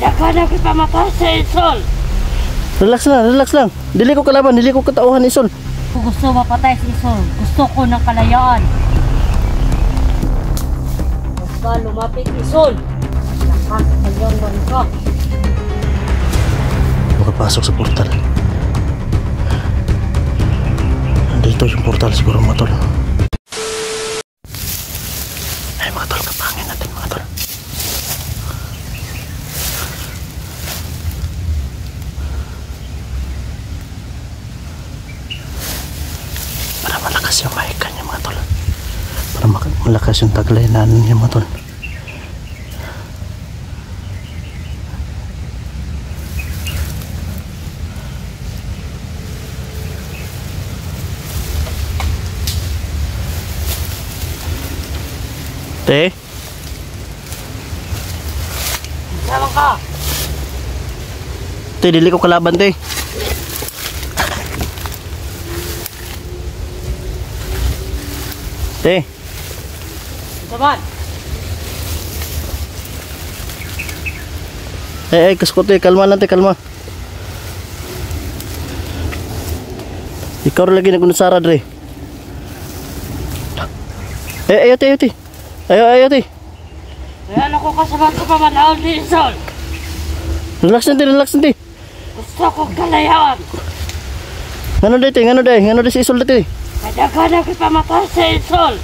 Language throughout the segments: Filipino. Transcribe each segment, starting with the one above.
Kaya ka na kipamatay sa Isol. Relax lang. Dili ko kalaban, dili ko katauhan Isol. Kung gusto mapatay si Isol, gusto ko ng kalayaan. Basta lumapit Isol, nakakayangwan ka. Makapasok sa portal. Dito yung portal siguro mga tol. Ay mga tol, kapangin natin mga tol. Para malakas yung mic niya mga tol. Para malakas yung taglainan niya mga tol. Te? Sama ka! Te, dili ko kalaban te. Te. Saban! Kasko te, kalma lang te, kalma. Ikaw lagi nagunusara dre. Ayo te. Ayo te. Ayan ako kasama ko pa manahon ni Isol. Relax nanti. Gusto ko kalayaan. Ngano day si Isol dati. Kaya ka na kipamatay sa Isol.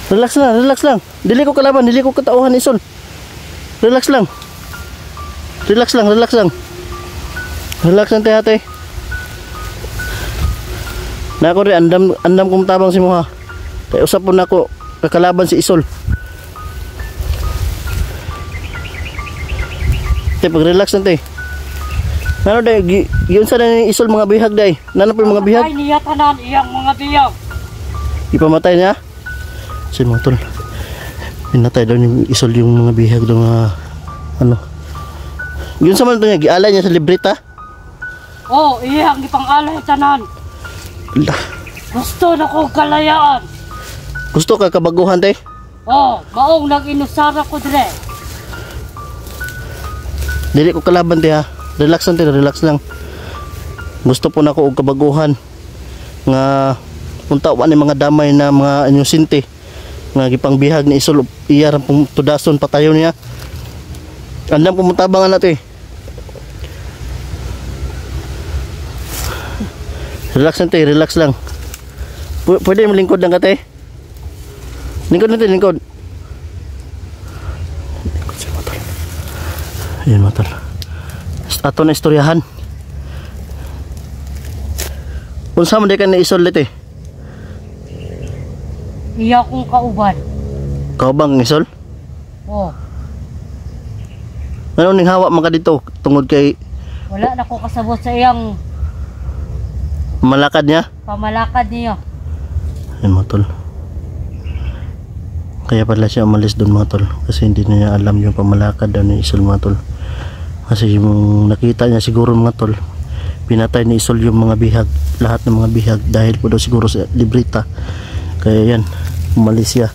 Relax lang. Dili ko kalaban, dili ko katauhan Isol. Relax lang te ate. Na ako rin andam kong tabang si Moha. Kaya usap po na ako kakalaban si Isol. Te, pag-relax lang te. Ano day, yun sa na ni Isol mga bihag day. Nano po yung mga bihag? Patay niya tanan iyang mga bihag. Ipamatay niya? Kasi mga tol, pinatay daw ni Isol yung mga bihag daw mga ano. Yun sa man ito niya, gialay niya sa libreta? Oo, iyang ipang-alay tanan. Gusto na ko kalayaan. Gusto ka kabaguhan te? Oo, maong nag-inusara ko dire. Dili ko kalaban te ha. Relax lang. Gusto po na ko og kabaguhan nga punta wa ni mga damay na mga inosente nga gipang bihag ni Isol iya ra pong tudason patayon niya. Andam pumutabangan nato eh. Relax lang. Pwede malingkod lang ka te. Lingkod natin. Lingkod siya motor. Ayan motor. Ato na istoryahan. Unsa man day ka na Isol dito eh? Iya kong kauban. Kaubang Isol? Oo. Ano ning hawa man ka dito tungod kay Wala na ko kasabot sa iyang malakad niya? pamalakad niya. Ayan mga tol. Kaya pala siya umalis doon mga tol. Kasi hindi niya alam yung pamalakad daw ni Isol mga tol. Kasi yung nakita niya siguro mga tol, pinatay ni Isol yung mga bihag, lahat ng mga bihag dahil po daw siguro sa libreta. Kaya yan, umalis siya.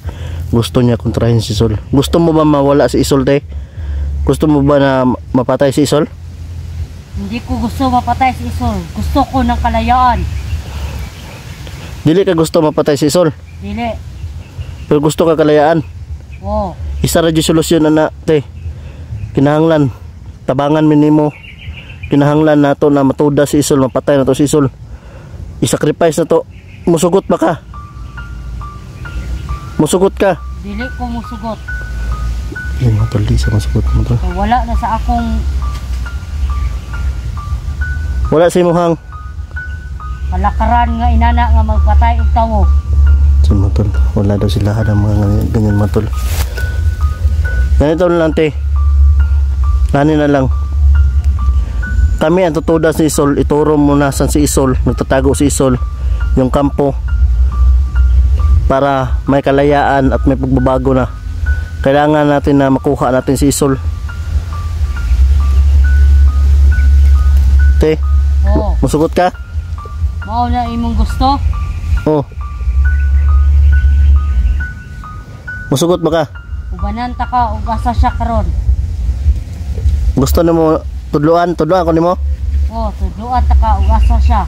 Gusto niya kontrahin si Isol. Gusto mo ba mawala si Isol te? Gusto mo ba na mapatay si Isol? Hindi ko gusto mapatay si Isol. Gusto ko ng kalayaan. Dili ka gusto mapatay si Isol? Dili. Pero gusto ka kalayaan? Oo. Isa ra di solusyon na te. Kinahanglan tabangan minimo. Kinahanglan nato na matuda si Isol, mapatay na to si Isol. I-sacrifice na to. Musugot ba ka? Musugot ka? Dili ko musugot. Yan mga tol, di sa masugot mo tol. So, wala na sa akong Wala si Muhang. palakaran nga inana nga magpatay og tawo. Si Matol, wala daw sila ng mga ganyan Matol. Ganito lang te. Nani na lang. Kami ang tutuda si Isol, ituro mo na saan si Isol, nagtatago si Isol, yung kampo, para may kalayaan at may pagbabago na. Kailangan natin na makuha natin si Isol. Te, musugot ka? Mao na imong gusto? Oo. Musugot ba ka? Ubanan ta ka ug asa siya karon. Gusto nimo tudloan ko nimo? Oh, tudloan ta ka ug asa siya.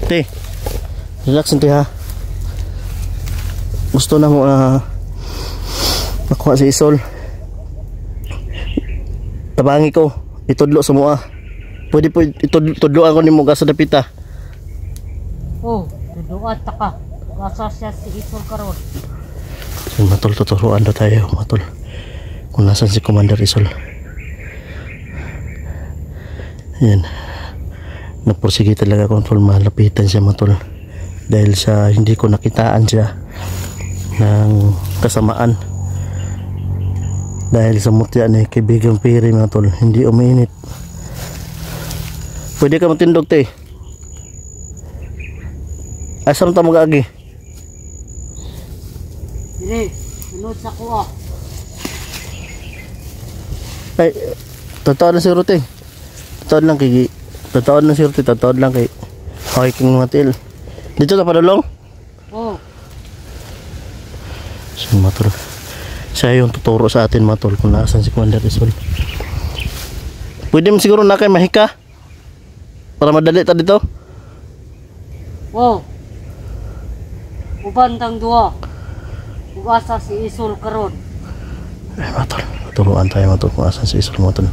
Te. Relax nti ha. Gusto na mo nakuha si Isol. Tabangi ko, itudlo sa mua. Pwede po itudloan ko nimo sa dapita. Oh, tudloan ta ka ug asa siya si Isol karon. So, matol, tuturuan na tayo, matol. Kung nasan si Commander Isol. Yan. Napursige talaga ako, tol. Malapitan siya, matol. Dahil sa hindi ko nakitaan siya ng kasamaan. Dahil sa mutya ni kaibigang Piri, matol. Hindi umiinit. Pwede ka matindog, te. Asam ta mag-agi? Dili, sunod sa kuha. Ay, totoo na si Ruting. Totoo lang kay totoo lang kay okay king matil. Dito ta padulong? Oh. Si Matol. Siya yung tuturo sa atin, Matol, kung nasaan si Commander Isol. Pwede mo siguro na kay mahika para madali ta dito. Oh. Uban tang duwa. Ug asa si Isol karon. Ay, Matol, turuan tayo, Matol, kung nasaan si Isol, Matol.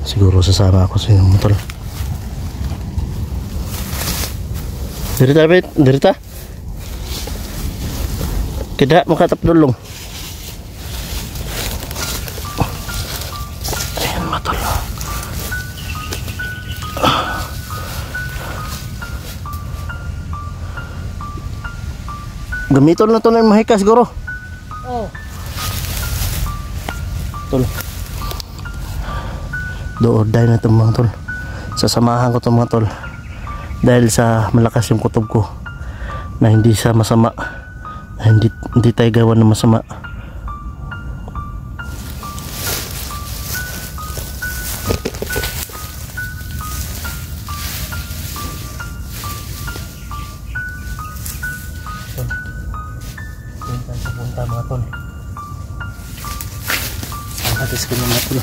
Siguro sasama ako sa inyo, Matol. Dirita, bet, dirita. Kida makatap dulong. Ayan, Matol. Gamiton na to na yung mahika siguro. Oh. Tol. Doorday na ito, mga tol. Sasamahan ko ito, mga tol. Dahil sa malakas yung kutob ko na hindi siya masama, na hindi tayo gawa ng masama. Punta, mga tol. Ang hatis ko, mga tol.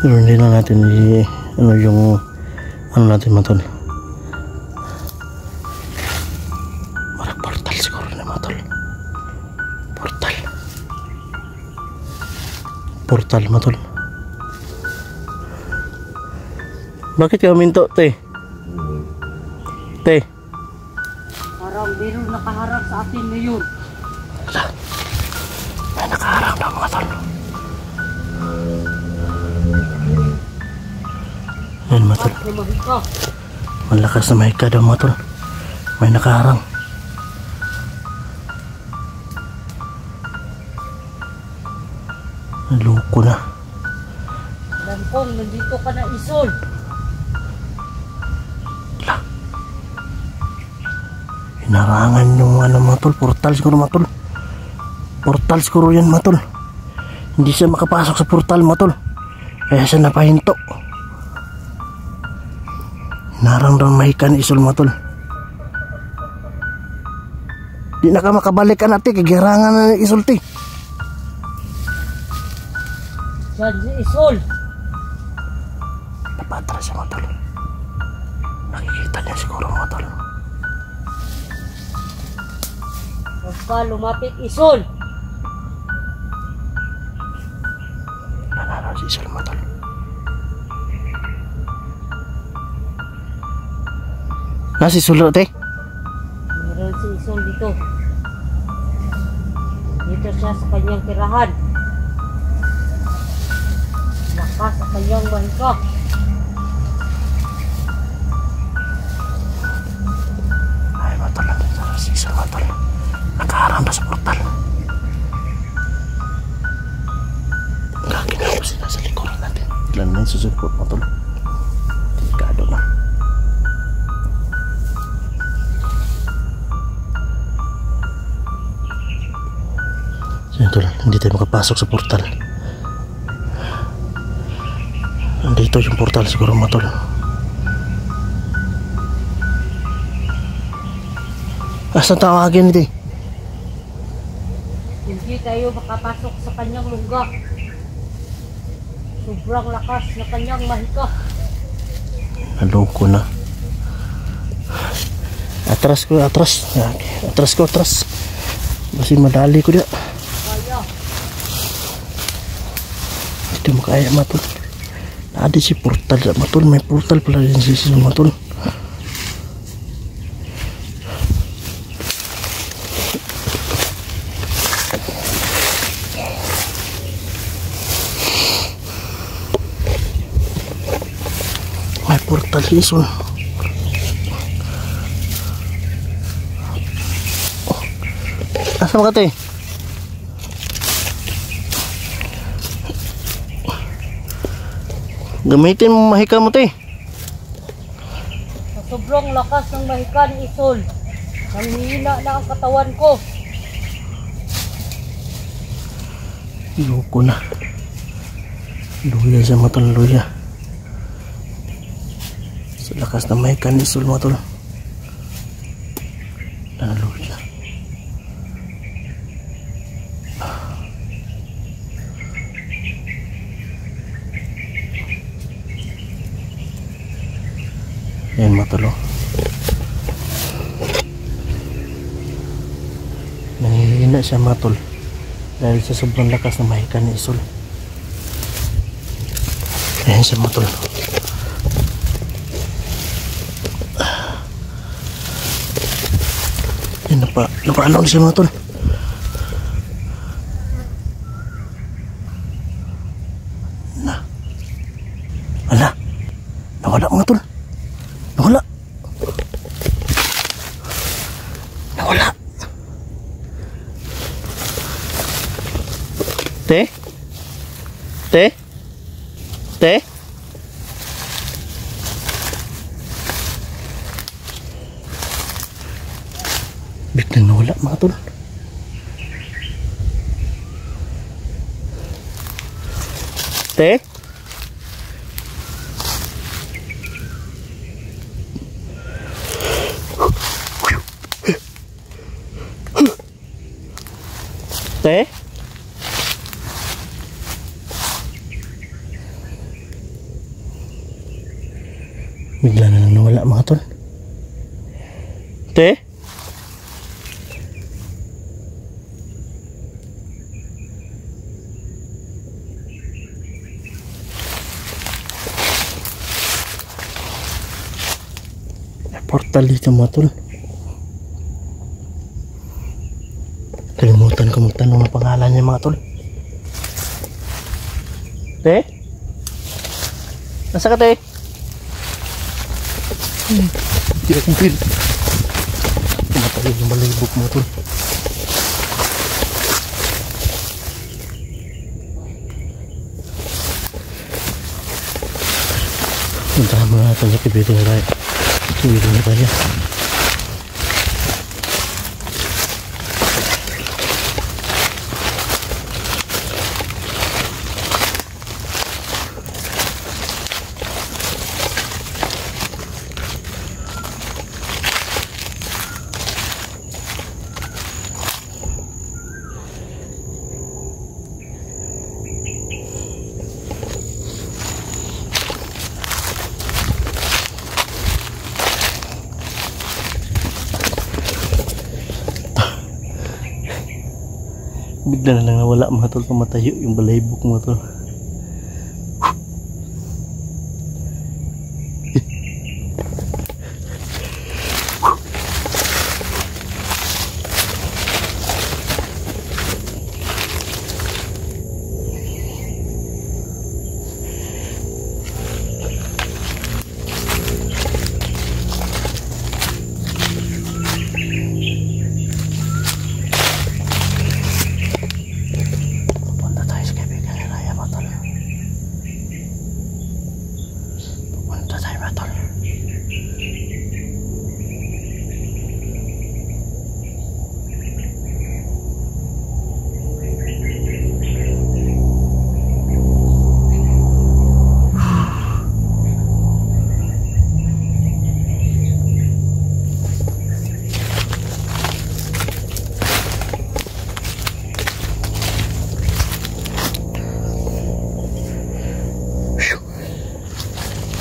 Hindi na natin ano natin, matol. Marang portal siguro na, matol. Portal, matol. Bakit ka minto, te? Te? Parang meron nakaharap sa atin ngayon. Wala. May nakaharap na, mga tol. Ayan, matol. Malakas na mahika daw, matol. May nakaharang. Loko na. Alam kong nandito ka na, Isol. Wala. Hinarangan yung matol. Portal siguro, matol. Portal siguro yan, matol. Hindi siya makapasok sa portal, matol. Kaya siya napahinto. Narang mahikan, Isol, matol. Di na ka makabalikan natin. Kagirangan na Isol, ti. Diyan si Isol. Napatras siya, matol. Nakikita niya siguro, matol. Huwag ka lumapit, Isol. Nanaraw si Isol, matol. Nasi Isol, te? Meron si Isol dito. Dito siya sa kanyang tirahan. Lakas sa kanyang mahika. Ay, matol. Nanaraw si Isol, matol. Nakaharang na sa portal. Kakinapos sila sa likuran natin. Ilan na yung susupport, matol. Delikado na. tol, hindi tayo makapasok sa portal. Nandito yung portal siguro mga tol. Asan tawagin ito? Hindi tayo makapasok sa kanyang lungga. Sobrang lakas na kanyang mahika. Naloko na. Atras ko, atras. Atras ko, atras. Basi madali ko dia. Kaya, Hindi mo kaya matol. Ada si portal matol. May portal pala din si matol. May portal si Isul. Asa mo ka te? Gamitin mo mahika mo te. sa sobrang lakas ng mahika ni Isol, nanghihina na ang katawan ko. Loko na. Luya siya matol, luya. Sa lakas na mahika ni Isul matol. Luya. Ayan matol oh. Nanghihina siya matol dahil sa sobrang lakas na mahika ni Isul. Ayan siya matol. Ayan napaanaw siya matol. Ala, nawala mga tol. Nawala. Nawala. Te? Te? Te? Biglang nawala mga tol. Te? Te? Bigla na lang nawala mga tol. Te? May portal dito mga tol. Kalimutan ko magtanong ng pangalan niya mga tol. Te? Nasa ka te? Hindi akong pil. Tumatali yung malibok mga tol. Puntahan mo natin sa kibito na tayo. Kibito na tayo. Bigla na lang nawala mga tol, pamatayo yung balaybok mga tol. Punta tayo sa kaibigan ni Raya mga tol.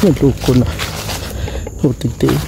Naluko na. Utig-tig.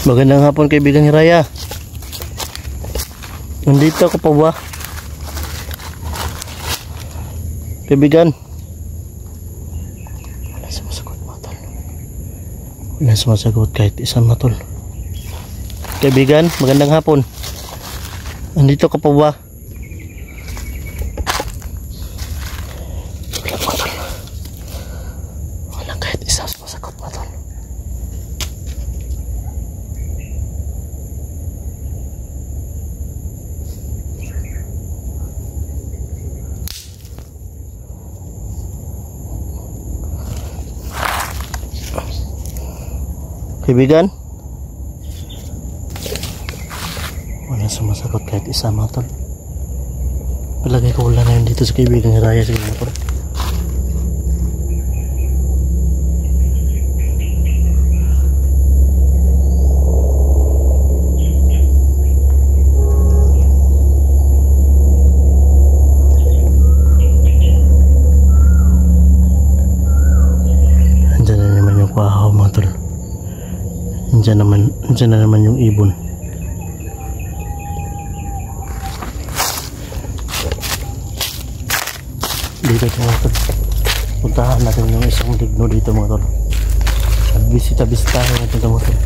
Magandang hapon kaibigan Hiraya. Nandito ako pa ba? Kaibigan. Wala sumasagot mga tol. Wala sumasagot kahit isang mga tol. Kaibigan, magandang hapon. Nandito ka pa ba? Wala mga tol. Wala kahit isang sumasagot mga tol. Kaibigan, wala sumasagot kahit isa mga tol. Palagay ko wala na yun dito sa kaibigan Hiraya sa mga tol. Andyan na naman yung kwahaw mga tol. Diyan na naman yung ibon. Dito mga tol. Puntahan natin yung isang ligno dito mga tol. Bisita-bisitahin natin mga tol.